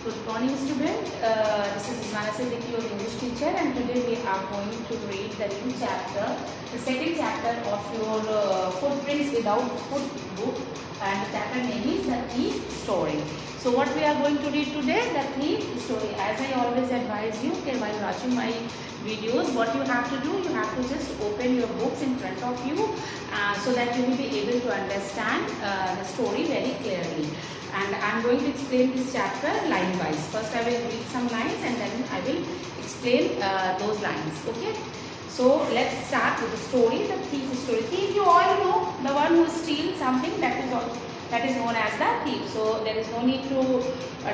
Good morning, student. This is Ismana Siddiqui, your English teacher, and today we are going to read the new chapter, the second chapter of your Footprints Without Foot book, and the chapter name is The Thief Story. So, what we are going to read today, The Thief Story. As I always advise you, okay, while watching my videos, what you have to do, you have to just open your books in front of you so that you will be able to understand the story very clearly. And I am going to explain this chapter line wise. First I will read some lines and then I will explain those lines. Okay. So let's start with the story, the thief story. Thief, you all know, the one who steals something, that is known as the thief. So there is no need to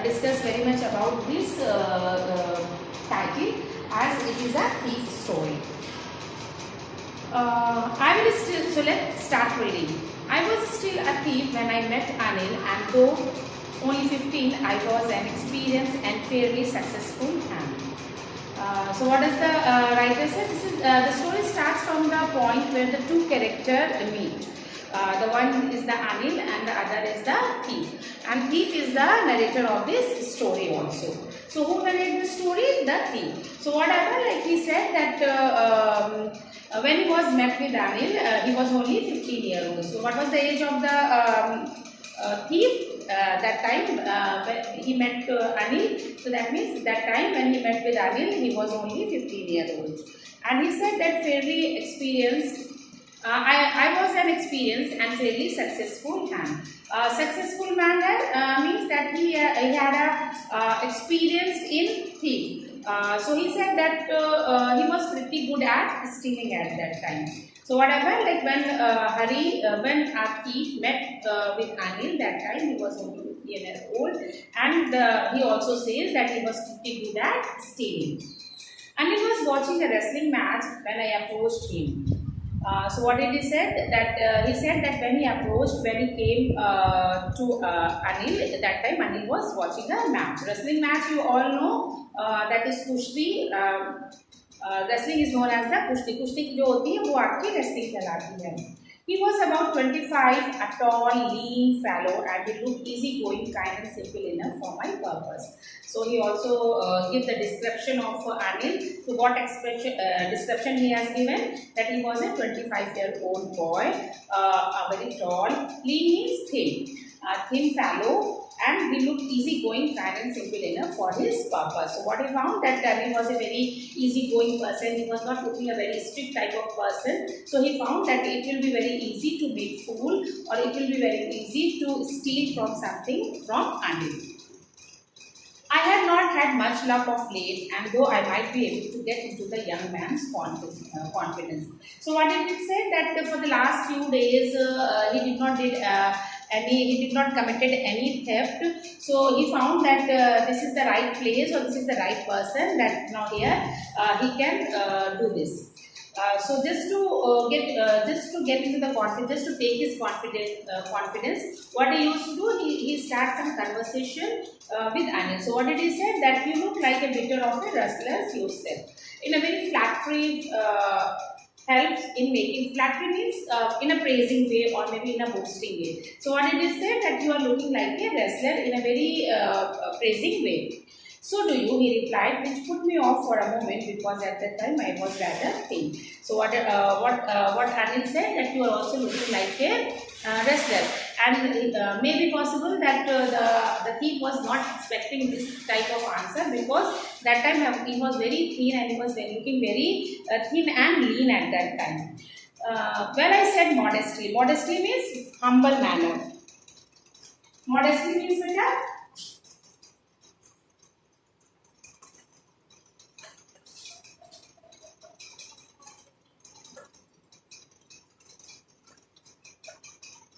discuss very much about this title, as it is a thief story. So let's start reading. I was still a thief when I met Anil, and though only 15, I was an experienced and fairly successful man. So what does the writer say? The story starts from the point where the two characters meet. The one is the Anil and the other is the thief. And thief is the narrator of this story also. So who narrates the story? The thief. So what happened? Like he said that when he was met with Anil, he was only 15 years old. So what was the age of the thief? That time when he met Anil, so that means that time when he met with Anil, he was only 15 years old. And he said that fairly experienced, I was an experienced and fairly successful man. Successful man means that he had a experience in thief. So he said that he was pretty good at stealing at that time. So what happened, like when a thief met with Anil, that time he was only 15 years old, and he also says that he was pretty good at stealing. Anil was watching a wrestling match when I approached him. So what did he said? That he said that when he came to Anil, that time Anil was watching a match. Wrestling match, you all know, that is kushti. Wrestling is known as the kushti. Kushti जो होती है वो आपकी wrestling कहलाती है. He was about 25, a tall, lean fellow, and he looked easygoing, kind and simple enough for my purpose. So he also gives the description of Anil. So what description he has given? That he was a 25-year-old boy, a very tall, lean means thin fellow, and he looked easygoing, kind and simple enough for his purpose. So what he found, that Anil was a very easygoing person. He was not looking a very strict type of person. So he found that it will be very easy to make fool, or it will be very easy to steal from something from Anil. I had not had much luck of late, and though I might be able to get into the young man's confidence. So what did it say? That for the last few days he did not committed any theft. So he found that this is the right place, or this is the right person, that now here he can do this. So just to get into the confidence, just to take his confidence, what he used to do, he starts some conversation with Anil. So what did he say? That you look like a bit of a rustler yourself. In a very flattery helps in making, flattery means in a praising way, or maybe in a boasting way. So what did he say? That you are looking like a wrestler in a very praising way. So do you, he replied, which put me off for a moment, because at that time I was rather thin. So what Anil said, that you are also looking like a wrestler, and may be possible that the thief was not expecting this type of answer, because that time he was very thin, and he was looking very thin and lean at that time. Well, I said modestly. Modestly means humble manner. Modestly means beta.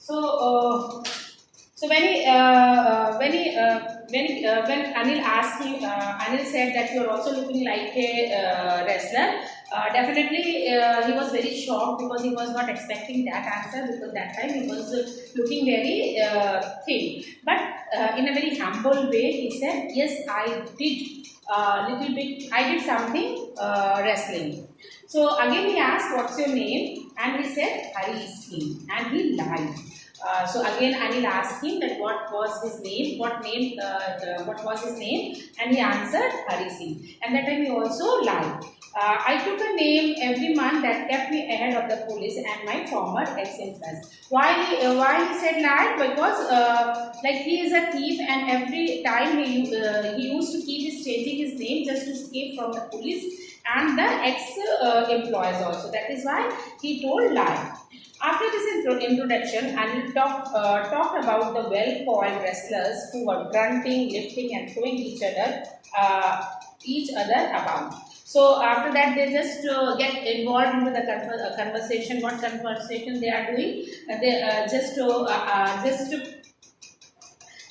So when Anil asked him, Anil said that you are also looking like a wrestler. Definitely, he was very shocked, because he was not expecting that answer, because that time he was looking very thin. But in a very humble way, he said, "Yes, I did little bit. I did something wrestling." So again he asked, "What's your name?" And he said, "Hari Singh," and he lied. So again Anil asked him that what was his name, what was his name, and he answered Hari Singh. And that time he also lied. I took a name every month that kept me ahead of the police and my former ex-employers. Why he said lie? Because like he is a thief, and every time he used to keep changing his name just to escape from the police and the ex-employers also. That is why he told lie. After this introduction, Anil talked about the well-coiled wrestlers who were grunting, lifting, and throwing each other about. So after that, they just get involved into the conversation. What conversation they are doing?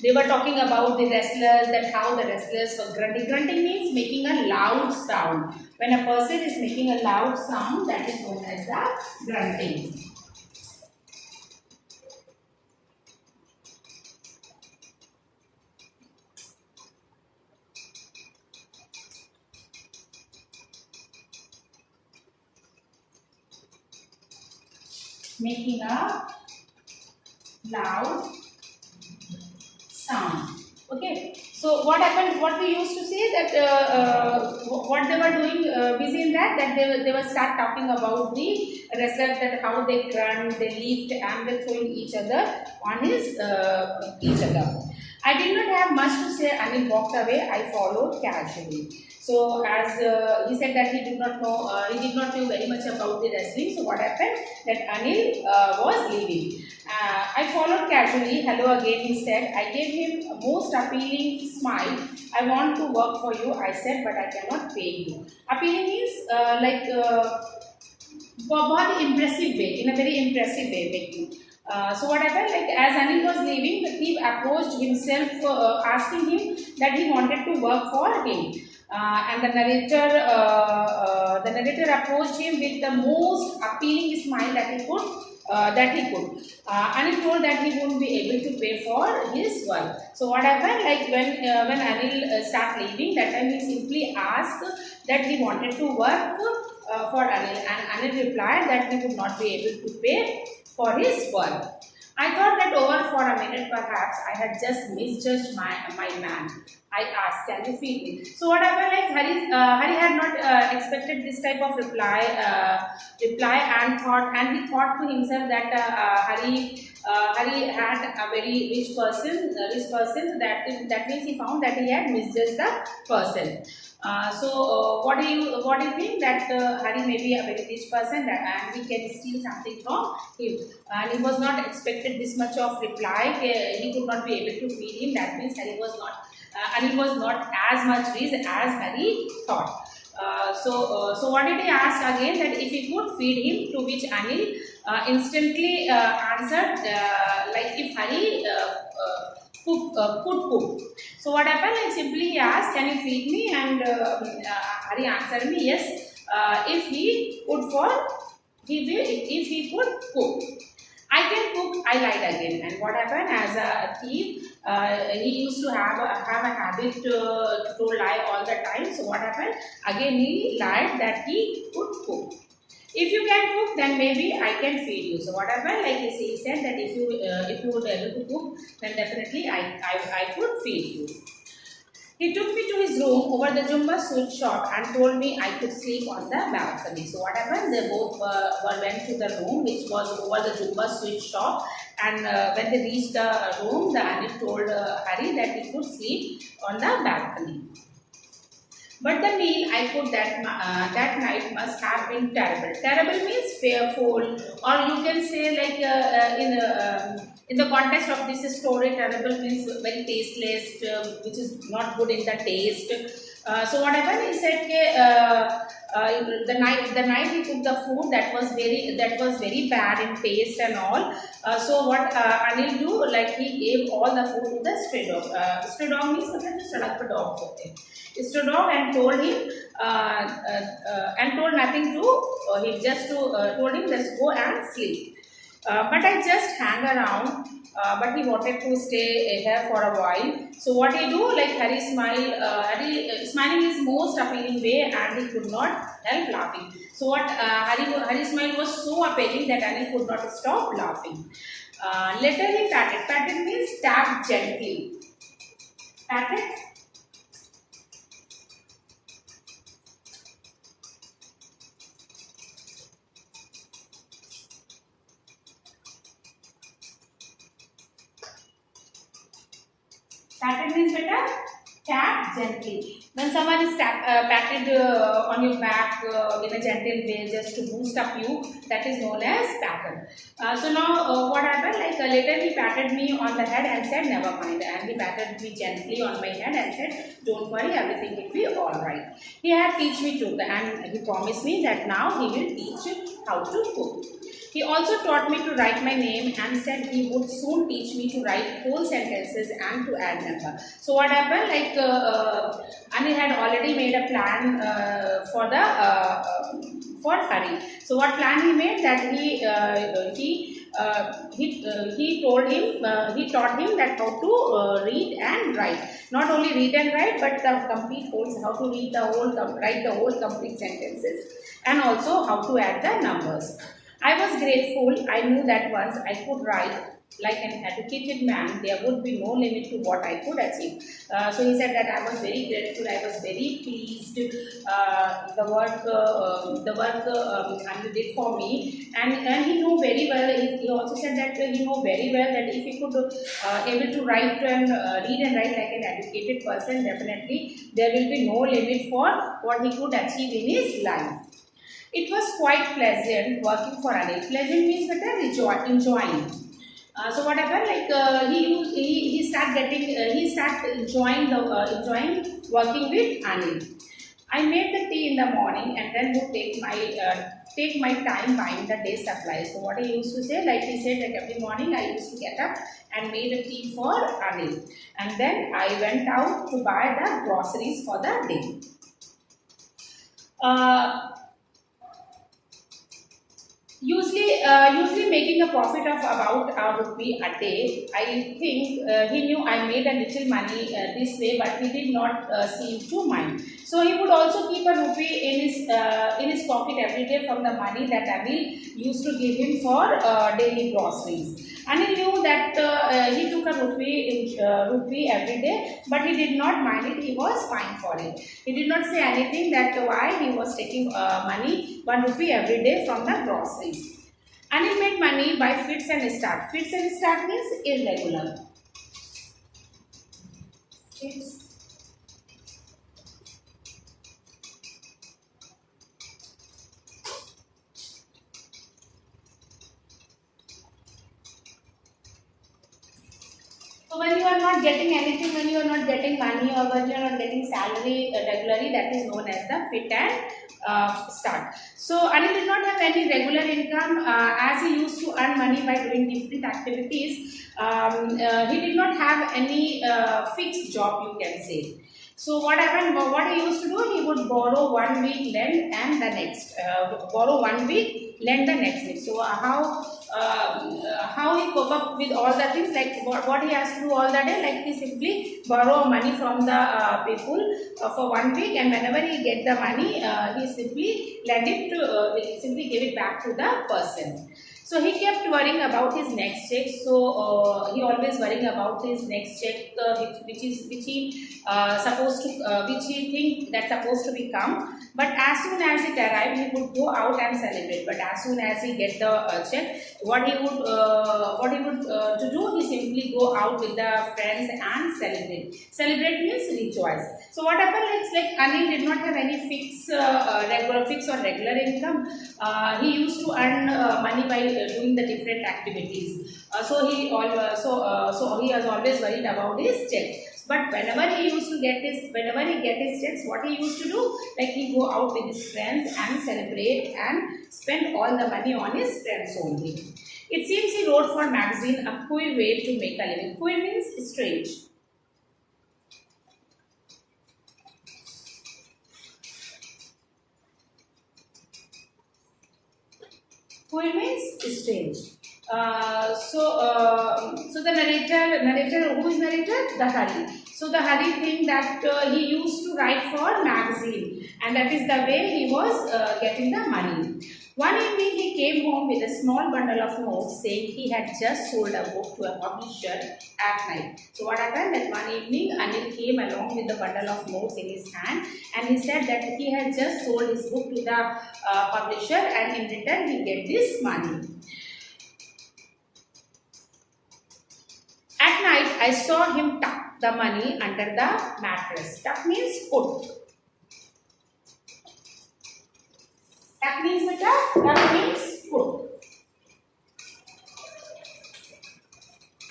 They were talking about the wrestlers, that how the wrestlers were grunting. Grunting means making a loud sound. When a person is making a loud sound, that is known as the grunting. Making a loud sound. Okay. So what happened? What we used to say that what they were doing busy in that they were start talking about the wrestlers, that how they grunt, they lift, and they throwing each other on each other. I did not have much to say. Anil walked away. I followed casually. So as he said that he did not know very much about the wrestling. So what happened? That Anil was leaving. I followed casually. Hello again, he said. I gave him a most appealing smile. I want to work for you, I said, but I cannot pay you. Appealing means बहुत impressive way, in a very impressive way making. So what happened? Like as Anil was leaving, the thief approached himself, asking him that he wanted to work for him. And the narrator approached him with the most appealing smile that he could. And he told that he wouldn't be able to pay for his work. So what happened? Like when Anil started leaving, that time he simply asked that he wanted to work for Anil, and Anil replied that he would not be able to pay for his work. I thought that over for a minute perhaps I had just misjudged my man. I asked, can you feed me? So what happened, like Hari had not expected this type of reply and he thought to himself that Hari had a very rich person, that means he found that he had misjudged the person. What do you think, that Hari may be a very rich person and he can steal something from him, and he was not expected this much of reply. He could not be able to feed him. That means Hari was not as much rich as Hari thought. So what did he ask again? That if he could feed him, to which Anil instantly answered like if Hari could cook. So what happened? Like simply he asked, "Can you feed me?" And Hari answered me, "Yes, if he could if he could cook." I can cook, I lied again. And what happened? As a thief, he used to have a habit to lie all the time. So what happened? Again he lied that he could cook. If you can cook, then maybe I can feed you. So what happened? Like he said that if you would be able to cook, then definitely I could feed you. He took me to his room over the Jumba sweet shop and told me I could sleep on the balcony. So what happened? They both went to the room which was over the Jumba sweet shop, and when they reached the room, the Anil told Hari that he could sleep on the balcony. But the meal I cooked that night must have been terrible. Terrible means fearful, or you can say like in the context of this story, terrible means very tasteless, which is not good in the taste. So what happened? He said the night he cooked the food, that was very bad in taste and all. So what Anil do? Like he gave all the food to the stray dog. Stray dog means sadak pe dog hote hain. Stray dog, and told him and told nothing to him. Just told him, let's go and sleep. But I just hang around. But he wanted to stay here for a while. So what he do? Like Hari smiling his most appealing way, and he could not help laughing. So what Hari smile was so appealing that Anil could not stop laughing. Later he patted. Patted means tap gently. Patted. Patted means better. Tap gently. When someone is patted on your back in a gentle way just to boost up you, that is known as patted. So now what happened? Like later he patted me on the head and said, "Never mind." And he patted me gently on my head and said, "Don't worry, everything will be all right." He had teach me to, and he promised me that now he will teach how to cook. He also taught me to write my name and said he would soon teach me to write whole sentences and to add number. So what happened? Like Anil had already made a plan for Hari. So what plan he made? That he told him, he taught him that how to read and write. Not only read and write, but the complete whole, how to read the whole, write the whole complete sentences, and also how to add the numbers. I was grateful. I knew that once I could write like an educated man, there would be no limit to what I could achieve. So he said that I was very grateful. I was very pleased. The work Anu did for me, and he knew very well. He also said that he knew very well that if he could able to write and read and write like an educated person, definitely there will be no limit for what he could achieve in his life. It was quite pleasant working for Anil. Pleasant means better enjoying. So what happened? Like he start enjoying working with Anil. I made the tea in the morning and then would take my time buying the day supply. So what he used to say, like he said, like every morning I used to get up and made a tea for Anil, and then I went out to buy the groceries for the day. Usually making a profit of about a rupee a day. I think he knew I made a little money this way, but he did not seem to mind. So he would also keep a rupee in his pocket every day from the money that Anil used to give him for daily groceries. Anil knew that he took a rupee every day, but he did not mind it. He was fine for it. He did not say anything that why he was taking money 1 rupee every day from the groceries. Anil made money by fits and start. Fits and start means irregular. Fits. So when you are not getting anything, when you are not getting money or when you are not getting salary regularly, that is known as the fit and start. So Anil did not have any regular income as he used to earn money by doing different activities. He did not have any fixed job, you can say. So what happened? What he used to do? He would borrow 1 week, lend, and the next. Borrow 1 week, lend the next week. So how he cope up with all the things, like what he has to do all the day, like he simply borrow money from the people for 1 week, and whenever he get the money, he simply lend it to, simply give it back to the person. So he kept worrying about his next check. So he always worrying about his next check, which he supposed to, which he think that's supposed to be come. But as soon as it arrived, he would go out and celebrate. But as soon as he get the check, what he would to do, he simply go out with the friends and celebrate. Celebrate means rejoice. So what happened? Like Anil did not have any fixed or regular income. He used to earn money by doing the different activities. So he was always worried about his check. But whenever he get his checks, what he used to do, like he go out with his friends and celebrate and spend all the money on his friends only. It seems he wrote for magazine a queer way to make a living. Queer means strange. Queer means strange. So the narrator, who is narrator? The Hari. So the Hari think that he used to write for magazine, and that is the way he was getting the money. One evening he came home with a small bundle of notes saying he had just sold a book to a publisher at night. So what happened that one evening Anil came along with the bundle of notes in his hand, and he said that he had just sold his book to the publisher, and in return he get this money. At night I saw him tuck the money under the mattress. Tuck means put. Tuck means beta? Tuck means put.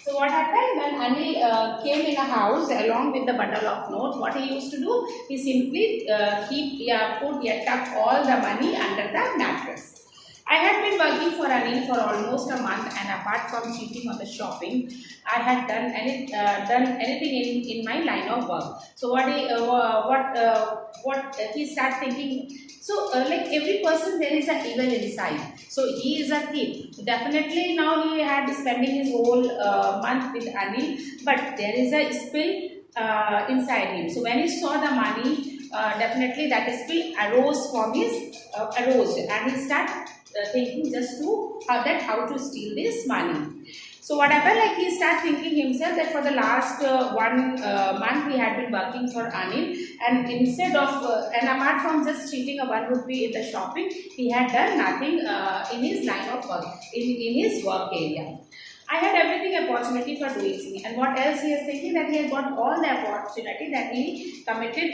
So what happened when Anil came in a house along with the bundle of notes? What he used to do? He simply tuck all the money under the mattress. I had been working for Anil for almost a month, and apart from cheating on the shopping, I had done anything in my line of work. So what he started thinking. So like every person, there is an evil inside. So he is a thief. Definitely now he had spending his whole month with Anil, but there is a spill inside him. So when he saw the money, definitely that spill arose, and he started thinking just to how to steal this money. So what happened, like he started thinking himself that for the last 1 month he had been working for Anil, and instead of and apart from just cheating a 1 rupee in the shopping, he had done nothing in his line of work, in his work area. I had everything opportunity for doing something, and what else he is thinking, that he had got all the opportunity, that he committed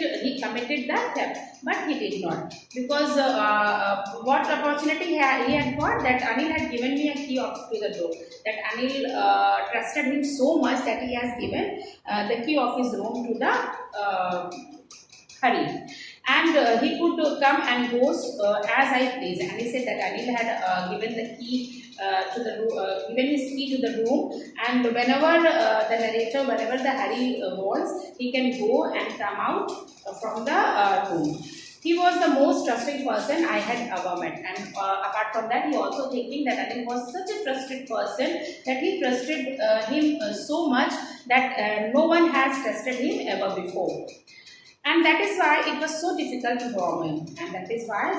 the theft, but he did not, because what opportunity he had got, that Anil had given me a key to the door, that Anil trusted him so much that he has given the key of his room to the Hari, and he could come and go as I please. And he said that Anil had given the key given his key to the room, and whenever whenever the Hari wants, he can go and come out from the room. He was the most trusting person I had ever met, and apart from that, he also thinking that Anil was such a trusted person that he trusted him so much that no one has trusted him ever before. And that is why it was so difficult to rob him, and that is why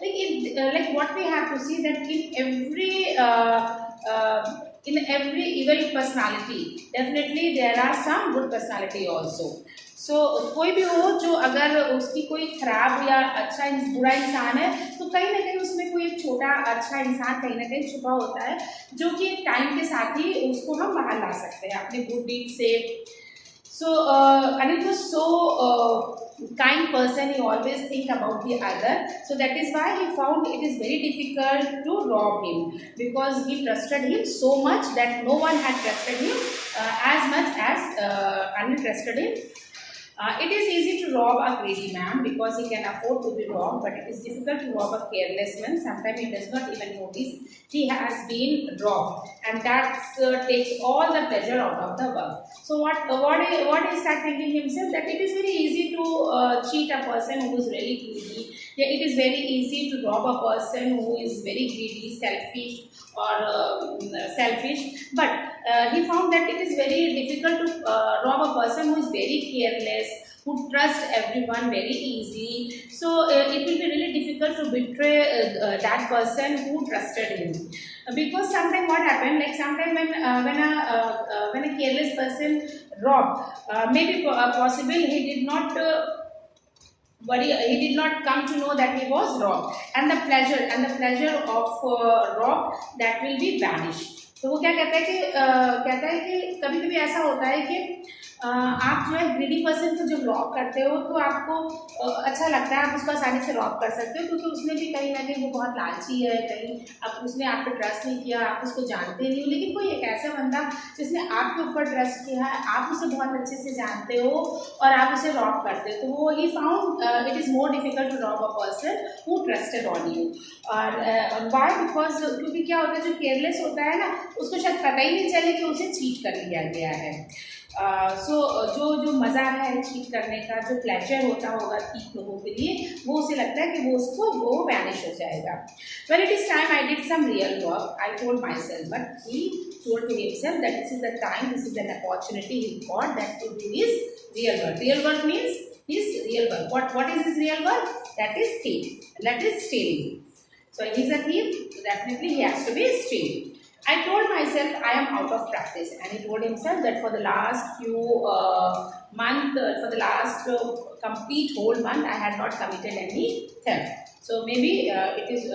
like what we have to see, that in every evil personality, definitely there are some good personality also. So कोई भी हो, जो अगर उसकी कोई खराब या अच्छा बुरा इंसान है, तो कहीं ना कहीं उसमें कोई एक छोटा अच्छा इंसान कहीं ना कहीं छुपा होता है, जो कि टाइम के साथ ही उसको हम बाहर ला सकते हैं अपने गुड डीड से. So Anil was so kind person. He always think about the other. So that is why he found it is very difficult to rob him, because he trusted him so much that no one had trusted him as much as Anil trusted him. It is easy to rob a greedy man because he can afford to be robbed, but it is difficult to rob a careless man. Sometimes he does not even notice he has been robbed, and that takes all the pleasure out of the work. So what he started thinking himself, that it is very easy to cheat a person who is really greedy. Yeah, it is very easy to rob a person who is very greedy, selfish, but he found that it is very difficult to rob a person who is very careless, who trusts everyone very easy. So it will be really difficult to betray that person who trusted him, because sometimes what happened, like sometimes when a careless person robbed, maybe possible he did not he did not come to know that he was robbed, and the pleasure of rob, that will be vanished. तो वो क्या कहता है कि कभी कभी ऐसा होता है कि आप जो है ग्रीडी पर्सन को जब रॉब करते हो, तो आपको अच्छा लगता है, आप उसको आसानी से रॉब कर सकते हो, क्योंकि उसने भी कहीं ना कहीं वो बहुत लालची है, कहीं अब उसने आप पे ट्रस्ट नहीं किया, आप उसको जानते नहीं हो. लेकिन कोई एक ऐसा बंदा जिसने आपके ऊपर ट्रस्ट किया है, आप उसे बहुत अच्छे से जानते हो और आप उसे रॉब करते हो, तो वो he found it is more difficult to rob a person who trusted on you. और वाई, बिकॉज क्योंकि क्या होता है, जो केयरलेस होता है ना, उसको शायद पता ही नहीं चले कि उसे चीट कर लिया गया है. जो मज़ा है चीट करने का, जो प्लेजर होता होगा 3 लोगों के लिए, वो उसे लगता है कि वो वैनिश हो जाएगा. When it is time I did some real work, I told myself, but he to told to himself that this is the time, this is an opportunity he got that to do his real work. Real work means his real work. What is his real work? That is thief. That is stealing. So he is a thief. Definitely he has to be stealing. I told myself I am out of practice, and he told himself that for the last few month, for the last complete whole month, I had not committed any theft. So maybe it is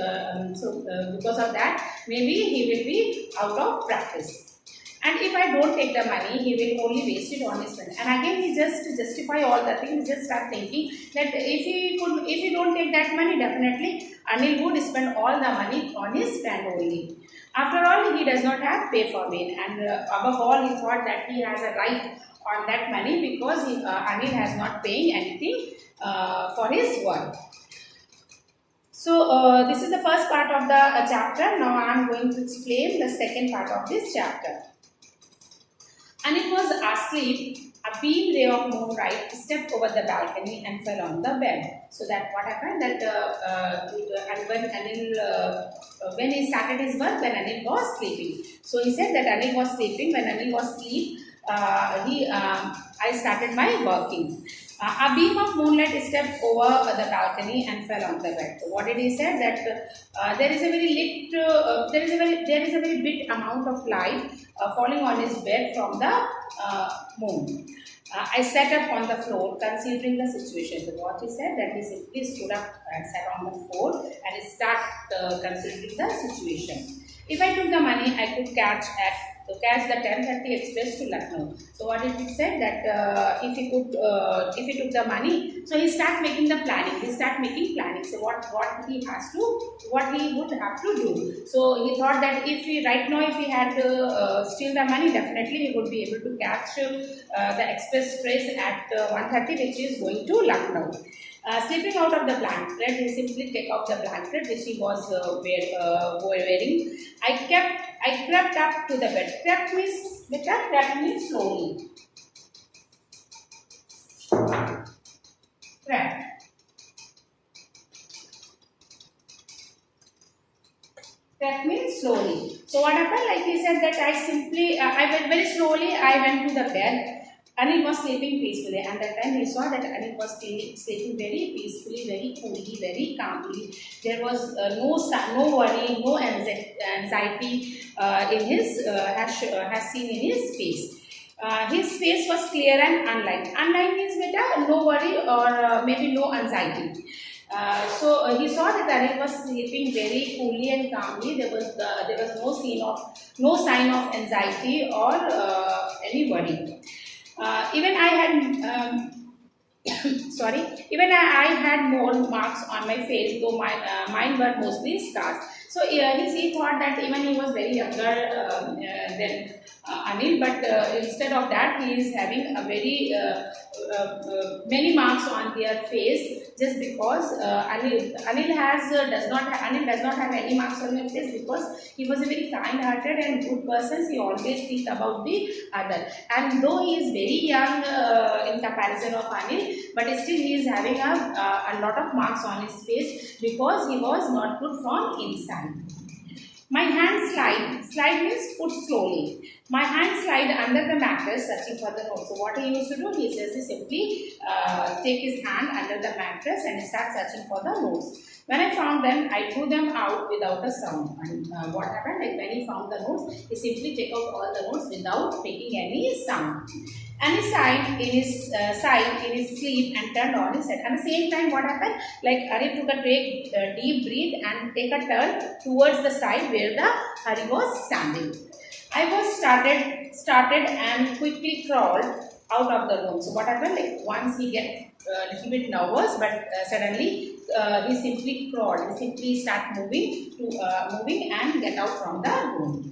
because of that, maybe he will be out of practice. And if I don't take the money, he will only waste it on his friend. And again, he just to justify all the things, just start thinking that if he don't take that money, definitely Anil would spend all the money on his friend only. After all, he does not have pay for me, and above all, he thought that he has a right on that money because Anil has not paying anything for his work. So this is the first part of the chapter. Now I am going to explain the second part of this chapter. Anil was asleep. A beam ray of moonlight stepped over the balcony and fell on the bed. So that what happened that and when Anil when he started his work, when Anil was sleeping. So he said that Anil was sleeping. When Anil was asleep, I started my working. A beam of moonlight stepped over the balcony and fell on the bed. So what did he say? That there is a very there is a very bit amount of light falling on his bed from the moon. I sat up on the floor considering the situation. So what he said that he simply stood up and sat on the floor and start considering the situation. If I took the money, I could catch the 10:30 express to Lucknow. So what did he say that if he took the money, so he start making the planning. He start making planning. So what he would have to do. So he thought that if he had to steal the money, definitely he would be able to catch the express train at 1:30, which is going to Lucknow. Slipping out of the blanket, he simply take off the blanket which he was wearing. I crept up to the bed. Crept means slowly. Crept. Crept means slowly. So what happened? Like he said that I went very slowly. I went to the bed. Anil was sleeping peacefully, and that time he saw that Anil was sleeping very peacefully, very coolly, very calmly. There was no worry, no anxiety in his has seen in his face. His face was clear and unlined. Unlined means beta no worry or maybe no anxiety. So he saw that Anil was sleeping very coolly and calmly. There was no sign of anxiety or any worry. Even I had even I had more marks on my face, though mine were mostly scars. So he thought that even he was very younger than Anil, but instead of that, he is having a very many marks on their face just because Anil does not have any marks on his face because he was a very kind-hearted and good person. He always think about the other, and though he is very young in comparison of Anil, but still he is having a lot of marks on his face because he was not good from inside. My hand slide means put slowly. My hand slide under the mattress searching for the notes. So what he used to do, he simply take his hand under the mattress and start searching for the notes. When I found them, I threw them out without a sound. And what happened? Like when he found the notes, he simply take out all the notes without making any sound. And he sighed in his sleep and turned on his head. At the same time, what happened? Like Hari took a deep breath and take a turn towards the side where the Hari was standing. I was started and quickly crawled out of the room. So what happened? Like once he get a little bit nervous, but suddenly he simply crawled. He simply start moving and get out from the room.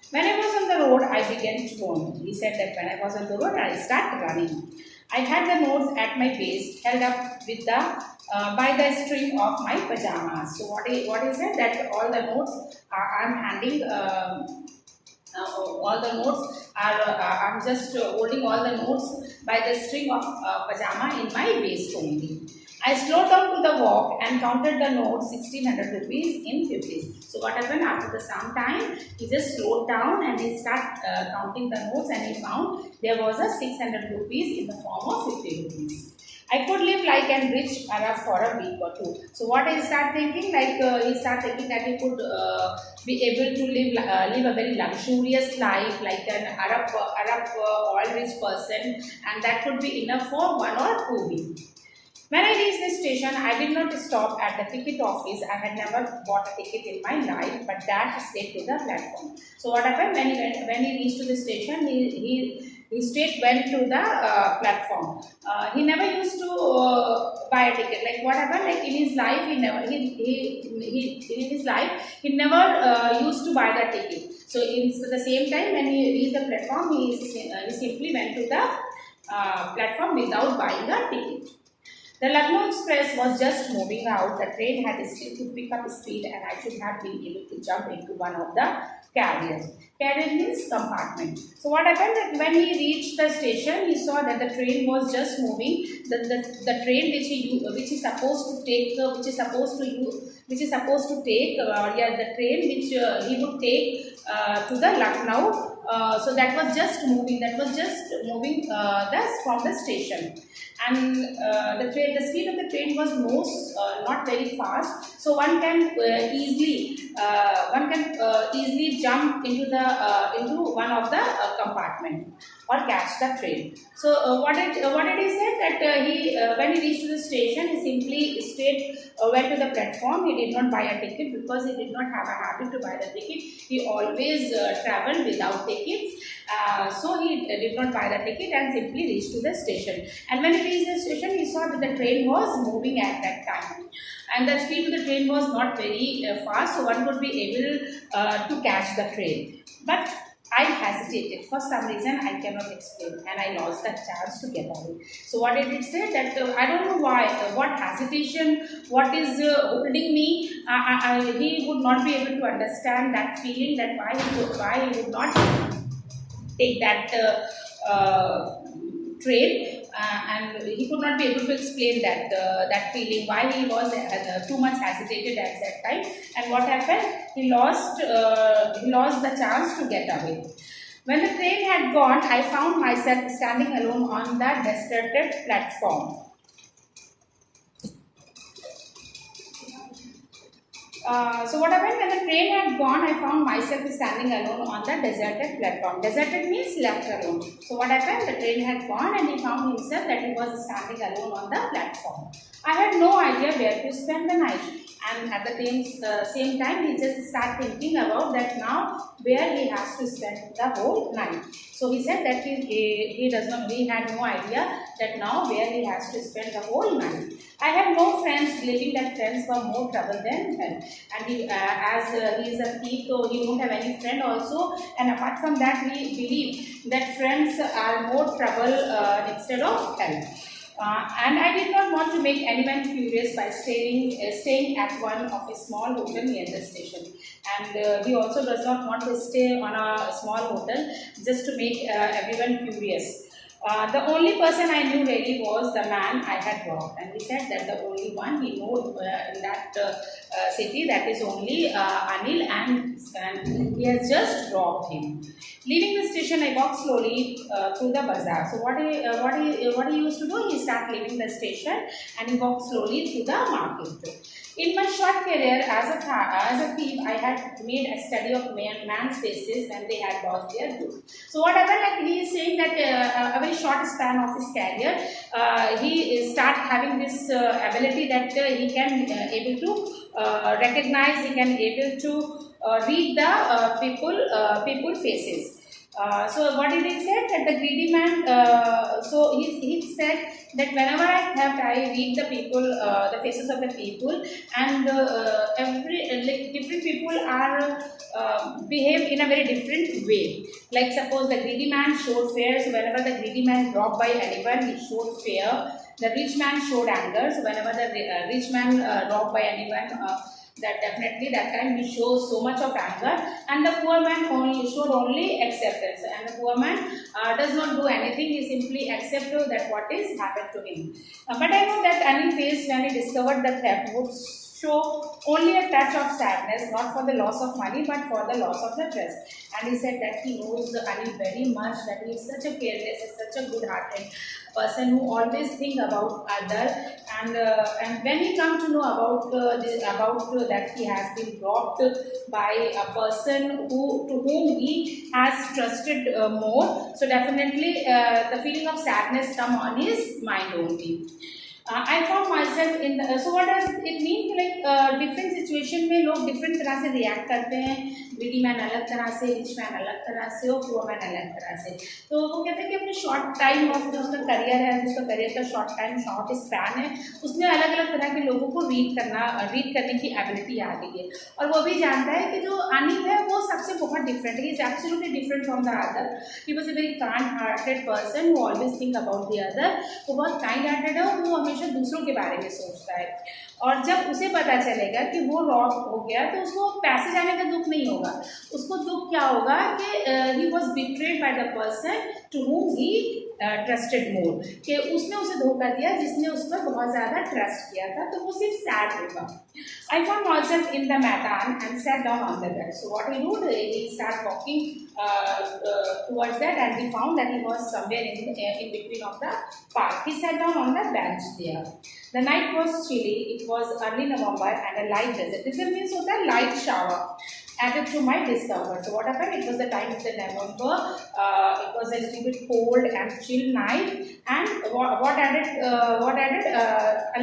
When I was on the road, I began to run. He said that when I was on the road, I started running. I had the notes at my waist, held up with by the string of my pajamas. So what he said that all the notes I'm handing. All the notes are I'm just holding all the notes by the string of pajama in my waist only. I slowed down to the walk and counted the notes 1600 rupees in 50s. So what happened after the some time, he just slowed down and he started counting the notes and he found there was a 600 rupees in the form of 50 rupees. I could live like an rich Arab for a week or two. So what I start thinking, like he start thinking that he could be able to live a very luxurious life like an Arab oil rich person, and that could be enough for 1 or 2 weeks. When I reached the station, I did not stop at the ticket office. I had never bought a ticket in my life, but dashed straight to the platform. So what happened when he reached to the station, he straight went to the platform. He never used to buy a ticket. Like what happened? Like in his life, he never used to buy the ticket. So in the same time when he reached the platform, he simply went to the platform without buying a ticket. The Lucknow Express was just moving out. The train had still to pick up speed and I should have been able to jump into one of the carriers. Carrier means compartment. So what happened that when he reached the station, he saw that the train was just moving. The train which is supposed to take the train which he would take to the Lucknow. So that was just moving. From the station, and the speed of the train was not very fast. So one can easily jump into one of the compartment or catch the train. So what did he say that when he reached the station, he simply straight went to the platform. He did not buy a ticket because he did not have a habit to buy the ticket. He always traveled without tickets. So he did not buy the ticket and simply reached to the station. And when he reached the station, he saw that the train was moving at that time. And the speed of the train was not very fast, so one would be able to catch the train. But I hesitated for some reason I cannot explain, and I lost that chance to get away. So what did it say? That I don't know why, what hesitation, what is holding me. He would not be able to understand that feeling, that why he would not take that train, and he could not be able to explain that feeling, why he was too much hesitated at that time, and what happened, he lost the chance to get away. When the train had gone, I found myself standing alone on the deserted platform. So what happened, when the train had gone, I found myself standing alone on the deserted platform. Deserted means left alone. So what happened, the train had gone and he found himself that he was standing alone on the platform. I had no idea where to spend the night, and at the same time he just started thinking about that now where he has to spend the whole night. So he said that he had no idea that now where he has to spend the whole night. I had no friends, believing that friends were more trouble than help. And as he is a thief, so he don't have any friend also. And apart from that, we believe that friends are more trouble instead of help. And I did not want to make anyone curious by staying at one of a small hotel near the station. And he also does not want to stay on a small hotel just to make everyone curious. The only person I knew really was the man I had robbed, and he said that the only one he knows in that city, that is only Anil, and he has just robbed him. Leaving the station, I walked slowly through the bazaar. So what he used to do, he started leaving the station and he walked slowly through the market. In my short career as a thief, I had made a study of man's faces when they had lost their goods. So what happened, like he is saying that a very short span of his career, he started having this ability that he can able to recognize, he can able to read the people faces. So what did he say? That the greedy man, so he said that whenever I theft, I read the people, the faces of the people, and different people are behave in a very different way. Like suppose the greedy man showed fear, so whenever the greedy man robbed by anyone, he showed fear. The rich man showed anger, so whenever the rich man robbed by anyone, that definitely that time he shows so much of anger, and the poor man only showed only acceptance, and the poor man does not do anything. He simply accepts that what is happened to him. But I know that Anil face when he discovered the theft would show only a touch of sadness, not for the loss of money, but for the loss of the trust. And he said that he knows Anil very much, that he is such a careless, such a good-hearted person who always think about other. And when he come to know about that he has been robbed by a person who to whom he has trusted more, so definitely the feeling of sadness come on his mind only. I found myself in the, so what does it mean, like different situation में लोग different तरह से react करते हैं, greedy man अलग तरह से, rich man अलग तरह से और poor man अलग तरह से. तो वो कहते हैं कि अपने short time of जो उसका career है, उसका career का short time short span है, उसमें अलग अलग तरह के लोगों को read करने की ability आ गई है. और वो भी जानता है कि जो अनिल है वो सबसे बहुत different है, he is absolutely different from the other. He was a very kind-hearted person who always think about the other. वो बहुत kind-hearted है और वो हमेशा दूसरों के बारे में सोचता है. और जब उसे पता चलेगा कि वो रॉब हो गया तो उसको पैसे जाने का दुख नहीं होगा, उसको दुख क्या होगा कि he was betrayed by the person to whom he trusted more, कि उसने उसे धोखा दिया जिसने उस पर बहुत ज़्यादा ट्रस्ट किया था, तो वो सिर्फ सैड होगा. I found myself in the maidan and sat down on the bed. So what he did, he started walking towards that, and he found that he was somewhere in between of the park. He sat down on the bench there. The night was chilly. It was early November and a light drizzle. Drizzle means होता है light shower. Added to my discomfort. So what happened? It was the time of the November. It was a little bit cold and chill night, and what added a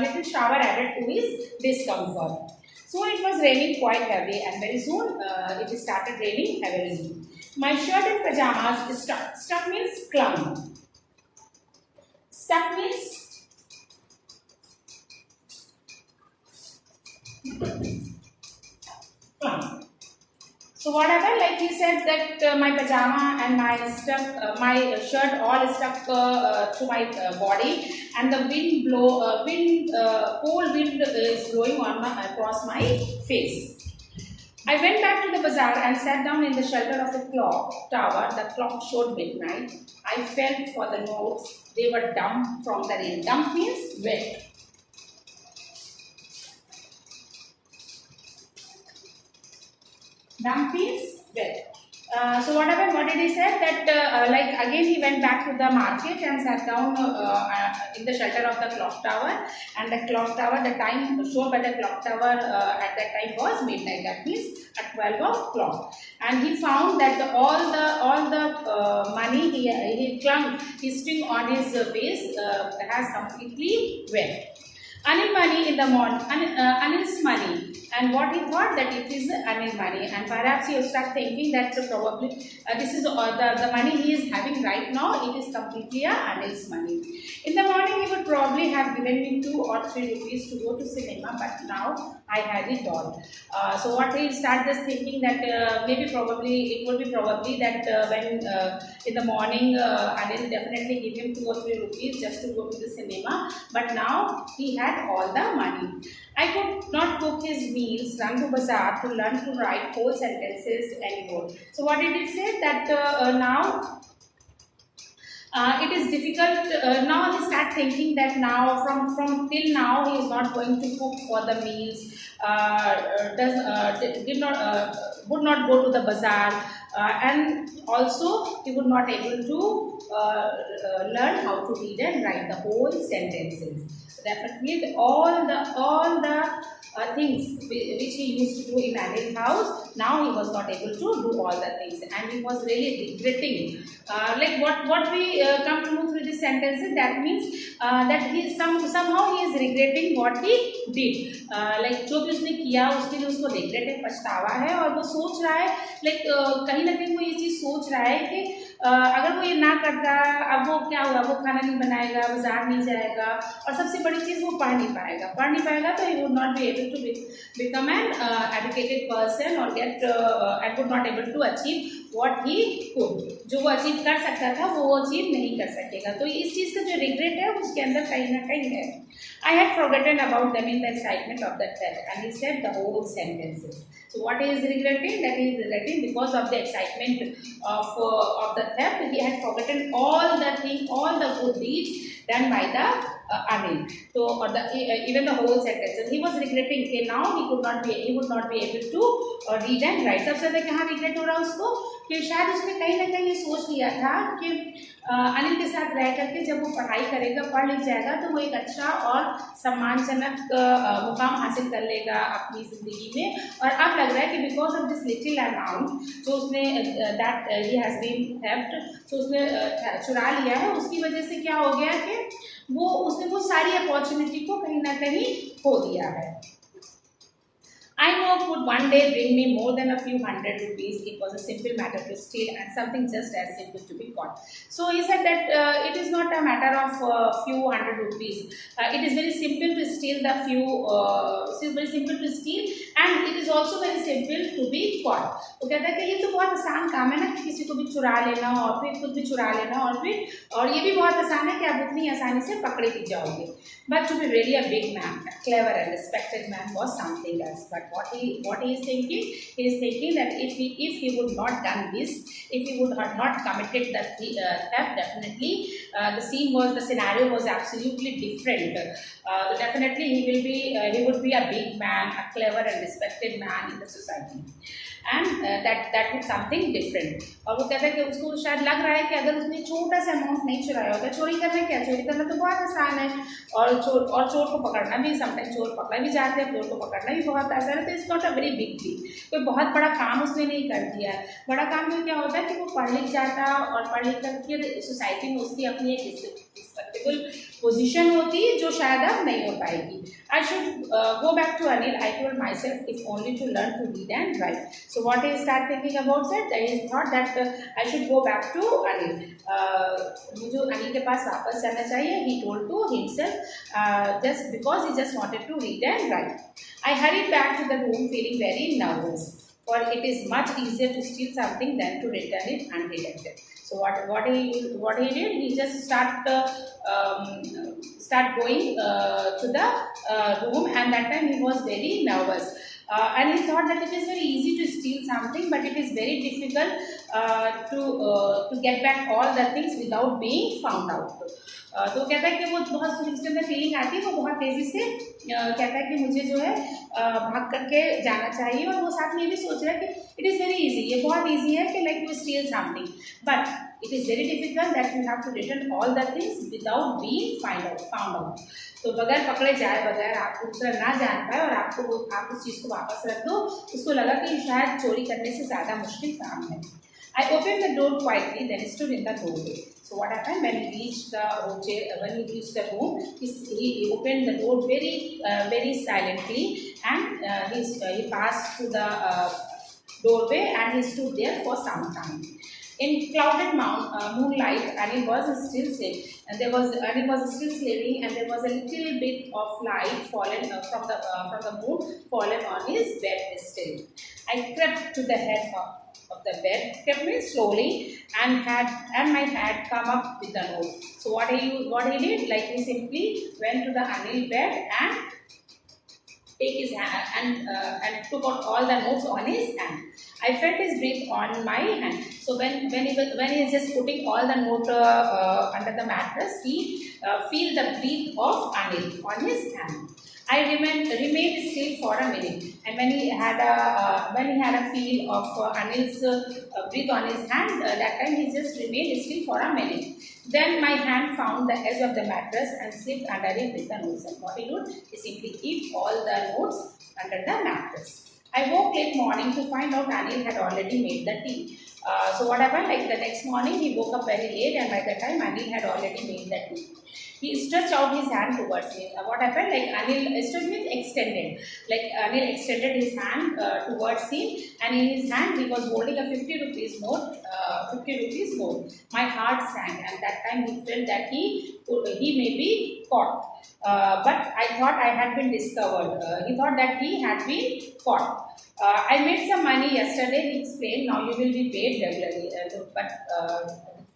little shower added to his discomfort. So it was raining quite heavy, and very soon it started raining heavily. My shirt and pajamas stuck. Stuck means clung. Stuck means so what happened? Like he said that my pajama and my shirt all stuck to my body, and the cold wind is blowing across my face. I went back to the bazaar and sat down in the shelter of the clock tower. The clock showed midnight. I felt for the notes. They were damp from the rain. Damp means wet. Damp means wet. So what happened? What did he say? That like again he went back to the market and sat down in the shelter of the clock tower. And the clock tower, the time shown by the clock tower at that time was midnight. That means at 12 o'clock. And he found that all the money he clung his string on his waist has completely wet. Anil money in the morning, Anil's money, and what he thought that it is Anil money, and perhaps he started thinking that probably this is the money he is having right now, it is completely Anil's money. In the morning he would probably have given me 2 or 3 rupees to go to cinema, but now I had it all. So what he started just thinking that it would be probably that when in the morning Anil definitely give him 2 or 3 rupees just to go to the cinema, but now he had all the money. I could not cook his meals, run to bazaar to learn to write whole sentences anymore. So what did it say? That now it is difficult. Now he start thinking that now from till now he is not going to cook for the meals. Would not go to the bazaar, and also he would not able to learn how to read and write the whole sentences. So definitely all the things which he used to do in Anil's house, now he was not able to do all the things, and he was really regretting. Like what we come to know through these sentences, that means that he somehow he is regretting what he did. Like जो भी उसने किया उसके लिए उसको regret है, पछतावा है, और वो सोच रहा है like कहीं ना कहीं वो ये चीज़ सोच रहा है कि अगर वो ये ना करता, अब वो क्या होगा, वो खाना नहीं बनाएगा, बाजार नहीं जाएगा, और सबसे बड़ी चीज़ वो पढ़ नहीं पाएगा तो he would not be able to become an educated person or get and would not able to achieve what he could. जो वो अचीव कर सकता था वो अचीव नहीं कर सकेगा। तो इस चीज़ का जो रिग्रेट है उसके अंदर कहीं ना कहीं है। I had forgotten about them in the excitement of the theft, and he said the whole sentences. So what he is regretting? That he is regretting because of the excitement of the theft. He had forgotten all the thing, all the good deeds done by the Anil. So or the even the whole sentences. He was regretting कि now he would not be able to read and write. सबसे ज़्यादा कहाँ regret हो रहा है उसको कि शायद उसने कहीं ना कहीं ये सोच लिया था कि अनिल के साथ रह करके जब वो पढ़ाई करेगा, पढ़ लिख जाएगा तो वो एक अच्छा और सम्मानजनक मुकाम हासिल कर लेगा अपनी ज़िंदगी में। और अब लग रहा है कि because of this little amount जो उसने that he has been theft, जो उसने चुरा लिया है, उसकी वजह से क्या हो गया कि उसने वो सारी अपॉर्चुनिटी को कहीं ना कहीं खो दिया है। I know could one day bring me more than a few hundred rupees. It was a simple matter to steal and something just as simple to be caught. So he said that it is not a matter of few hundred rupees. It is very simple to steal the few. It is very simple to steal and it is also very simple to be caught. वो कहता है कि ये तो बहुत आसान काम है ना कि किसी को भी चुरा लेना और फिर खुद भी चुरा लेना और ये भी बहुत आसान है कि आप उतनी आसानी से पकड़े भी जाओगे। But to be really a big man, a clever and respected man was something else. But what he is thinking? He is thinking that if he would not done this, if he would have not committed the theft, definitely the scenario was absolutely different. Definitely he would be a big man, a clever and respected man in the society. And that was something different. और वो कहता है कि उसको शायद लग रहा है कि अगर उसने छोटा सा अमाउंट नहीं चुराया होता, चोरी करना क्या, चोरी करना तो बहुत आसान है और चोर को पकड़ना भी, समटाइम चोर पकड़ा भी जाते हैं, चोर को पकड़ना भी बहुत आसान है। तो it's not a very big deal, कोई बहुत बड़ा काम उसने नहीं कर दिया है। बड़ा काम में क्या होता है कि वो पढ़ लिख जाता और पढ़ लिख करके सोसाइटी में उसकी अपनी एक रिस्पेक्टेबल पोजीशन होती है जो शायद अब नहीं हो पाएगी। I should go back to Anil. I told myself if only to learn to read and write. So what he started thinking about it, he thought that I should go back to Anil. मुझे अनिल के पास वापस जाना चाहिए. He told to himself just because he just wanted to read and write. I hurried back to the room feeling very nervous. For it is much easier to steal something than to return it undetected. So what he did, he just start going to the room, and that time he was very nervous. And he thought that it is very easy to steal something, but it is very difficult to get back all the things without being found out. तो कहता है कि वो बहुत उसके अंदर feeling आती है, वो बहुत तेज़ी से कहता है कि मुझे जो है भाग करके जाना चाहिए। और वो साथ में ये भी सोच रहा है कि इट इज़ वेरी इजी, ये बहुत इजी है कि like you steal something, but it is very difficult that you have to return all the things without being found out. तो बगैर पकड़े जाए, बगैर आपको दूसरा ना जान पाए और आप उस चीज़ को वापस रख दो, उसको लगा कि शायद चोरी करने से ज़्यादा मुश्किल काम है। I opened the door quietly, then stood in the doorway. So what happened when he reached the room? He opened the door very silently, and he passed through the doorway and he stood there for some time. In clouded moonlight, Anil was still slaving, and there was a little bit of light fallen from the moon fallen on his bed still. I crept to the head of the bed, kept me slowly, and my hand come up with the note. So what he did, like he simply went to the Anil bed and take his hand and took out all the notes on his hand. I felt his breath on my hand. So when he is just putting all the note under the mattress, he feel the breath of Anil on his hand. I remained still for a minute, and when he had a feel of Anil's breath on his hand, that time he just remained still for a minute. Then my hand found the edge of the mattress and slipped under it with the notes. And what he did is simply keep all the notes under the mattress. I woke late morning to find out Anil had already made the tea. So what happened? Like the next morning, he woke up very late, and by that time, Anil had already made the tea. He stretched out his hand towards me. What happened? Like Anil stretched means extended. Like Anil extended his hand towards him, and in his hand he was holding a 50 rupees note. 50 rupees note. My heart sank, and that time he felt that he may be caught. But I thought I had been discovered. He thought that he had been caught. I made some money yesterday, he explained. Now you will be paid regularly. But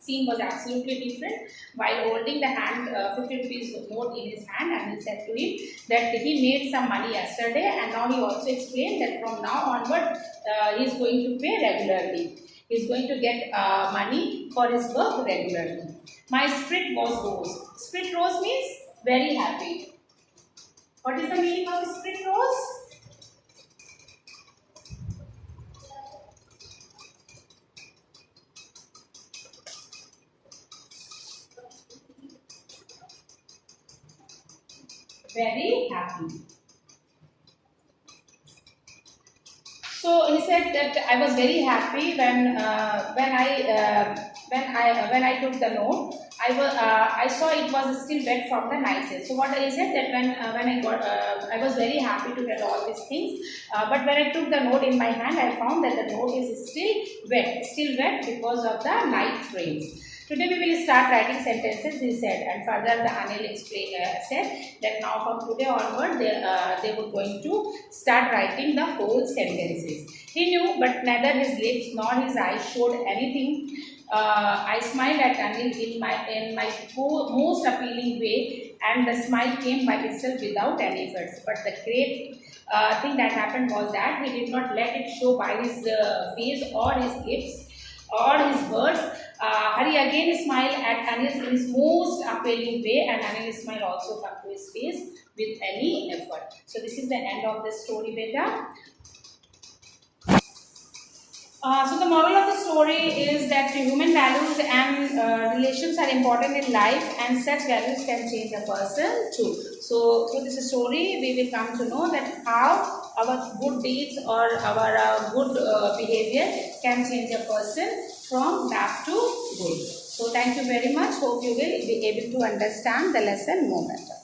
scene was absolutely different. While holding the hand, 50 rupees note in his hand, and he said to him that he made some money yesterday, and now he also explained that from now onward he is going to pay regularly. He is going to get money for his work regularly. My spirit was rose. Spirit rose means very happy. What is the meaning of spirit rose? Very happy. So he said that I was very happy when I took the note. I saw it was still wet from the night. So what I said that when I got I was very happy to get all these things. But when I took the note in my hand, I found that the note is still wet because of the night rains. Today we will start writing sentences, he said, and further the Anil said that now from today onward they were going to start writing the whole sentences. He knew, but neither his lips nor his eyes showed anything. I smiled at Anil in my most appealing way, and the smile came by itself without any efforts. But the great thing that happened was that he did not let it show by his face or his lips or his words. Hari again smiled at Anil in his most appealing way, and Anil's smile also come to his face with any effort. So this is the end of the story, beta. So the moral of the story is that human values and relations are important in life, and such values can change a person too. So through this story, we will come to know that how our good deeds or our good behavior can change a person from bad to good. So thank you very much. Hope you will be able to understand the lesson more better.